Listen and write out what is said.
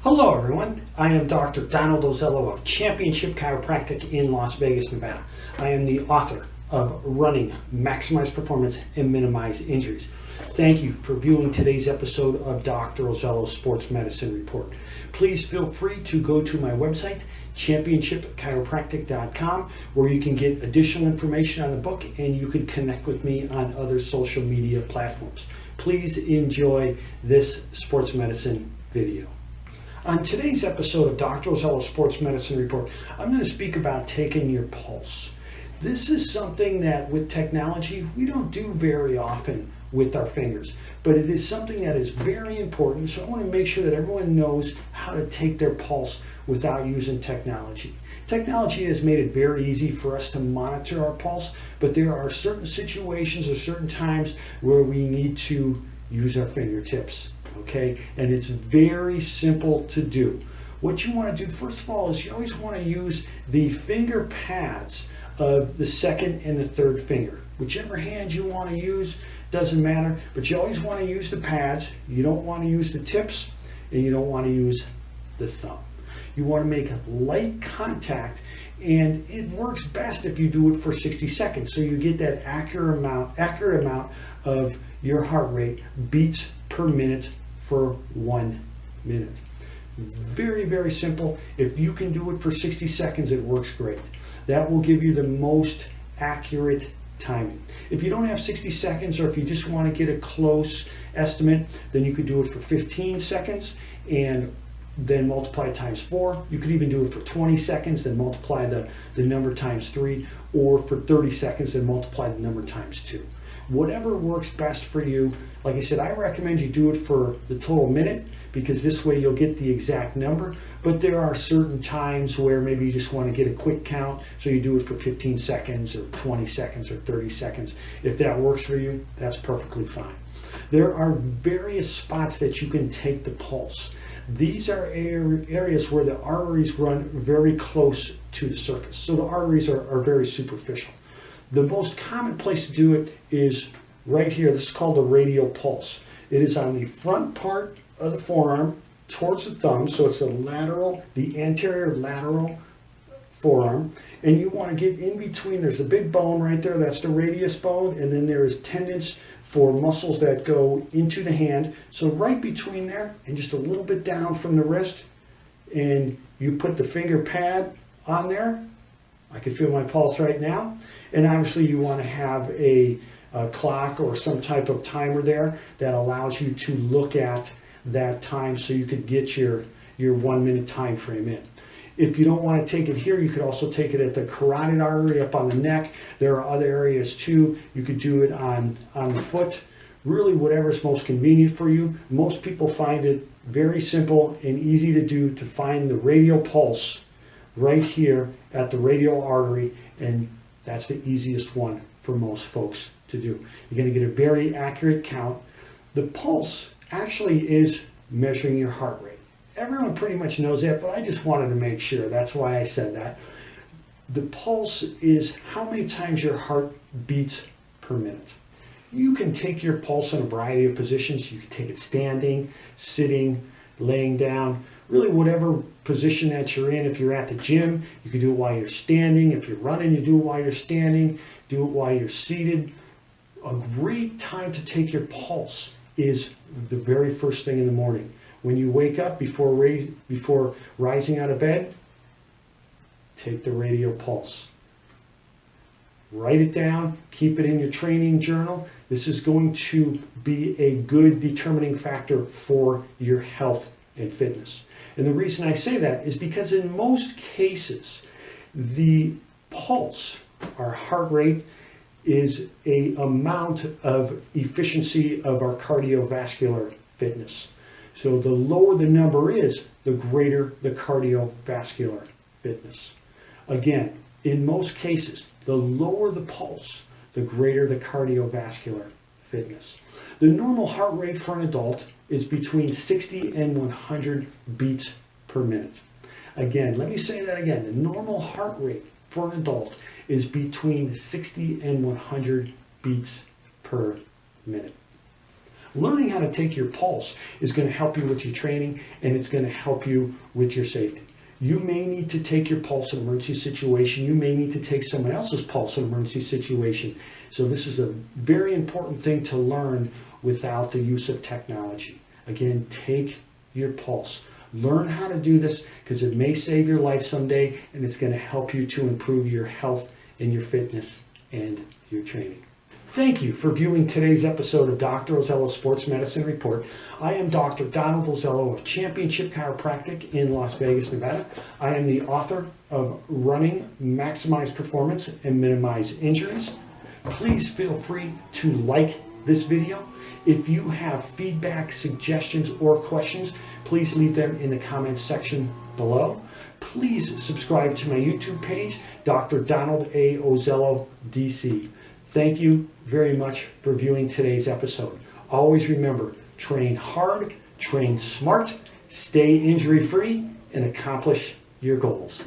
Hello everyone, I am Dr. Donald Ozello of Championship Chiropractic in Las Vegas, Nevada. I am the author of Running, Maximize Performance, and Minimize Injuries. Thank you for viewing today's episode of Dr. Ozello's Sports Medicine Report. Please feel free to go to my website, championshipchiropractic.com, where you can get additional information on the book and you can connect with me on other social media platforms. Please enjoy this sports medicine video. On today's episode of Dr. Ozello's Sports Medicine Report, I'm going to speak about taking your pulse. This is something that with technology we don't do very often with our fingers, but it is something that is very important, so I want to make sure that everyone knows how to take their pulse without using technology. Technology has made it very easy for us to monitor our pulse, but there are certain situations or certain times where we need to use our fingertips. Okay, and it's very simple to do. What you want to do first of all is you always want to use the finger pads of the second and the third finger. Whichever hand you want to use, doesn't matter, but you always want to use the pads. You don't want to use the tips and you don't want to use the thumb. You want to make light contact, and it works best if you do it for 60 seconds so you get that accurate amount of your heart rate, beats per minute for 1 minute. Very, very simple. If you can do it for 60 seconds, it works great. That will give you the most accurate timing. If you don't have 60 seconds, or if you just want to get a close estimate, then you could do it for 15 seconds and then multiply it times 4. You could even do it for 20 seconds, then multiply the number times 3, or for 30 seconds, then multiply the number times 2. Whatever works best for you. Like I said, I recommend you do it for the total minute because this way you'll get the exact number. But there are certain times where maybe you just want to get a quick count, so you do it for 15 seconds or 20 seconds or 30 seconds. If that works for you, that's perfectly fine. There are various spots that you can take the pulse. These are areas where the arteries run very close to the surface. So the arteries are very superficial. The most common place to do it is right here. This is called the radial pulse. It is on the front part of the forearm towards the thumb, so it's the anterior lateral forearm, and you want to get in between. There's a big bone right there, that's the radius bone, and then there is tendons for muscles that go into the hand. So right between there and just a little bit down from the wrist, and you put the finger pad on there. I can feel my pulse right now. And obviously you want to have a clock or some type of timer there that allows you to look at that time so you could get your 1 minute time frame in. If you don't want to take it here, you could also take it at the carotid artery up on the neck. There are other areas too. You could do it on the foot. Really, whatever is most convenient for you. Most people find it very simple and easy to do to find the radial pulse right here at the radial artery, and that's the easiest one for most folks to do. You're going to get a very accurate count. The pulse actually is measuring your heart rate. Everyone pretty much knows that, but I just wanted to make sure. That's why I said that. The pulse is how many times your heart beats per minute. You can take your pulse in a variety of positions. You can take it standing, sitting, laying down, really whatever position that you're in. If you're at the gym, you can do it while you're standing. If you're running, you do it while you're standing. Do it while you're seated. A great time to take your pulse is the very first thing in the morning. When you wake up, before rising out of bed, take the radial pulse. Write it down, keep it in your training journal. This is going to be a good determining factor for your health and fitness. And the reason I say that is because in most cases, the pulse, our heart rate, is an amount of efficiency of our cardiovascular fitness. So the lower the number is, the greater the cardiovascular fitness. Again, in most cases, the lower the pulse, the greater the cardiovascular fitness. The normal heart rate for an adult is between 60 and 100 beats per minute. Again, let me say that again. The normal heart rate for an adult is between 60 and 100 beats per minute. Learning how to take your pulse is going to help you with your training, and it's going to help you with your safety. You may need to take your pulse in an emergency situation. You may need to take someone else's pulse in an emergency situation. So this is a very important thing to learn without the use of technology. Again, take your pulse. Learn how to do this because it may save your life someday, and it's going to help you to improve your health and your fitness and your training. Thank you for viewing today's episode of Dr. Ozello's Sports Medicine Report. I am Dr. Donald Ozello of Championship Chiropractic in Las Vegas, Nevada. I am the author of Running, Maximize Performance, and Minimize Injuries. Please feel free to like this video. If you have feedback, suggestions, or questions, please leave them in the comments section below. Please subscribe to my YouTube page, Dr. Donald A. Ozello, DC. Thank you very much for viewing today's episode. Always remember, train hard, train smart, stay injury-free, and accomplish your goals.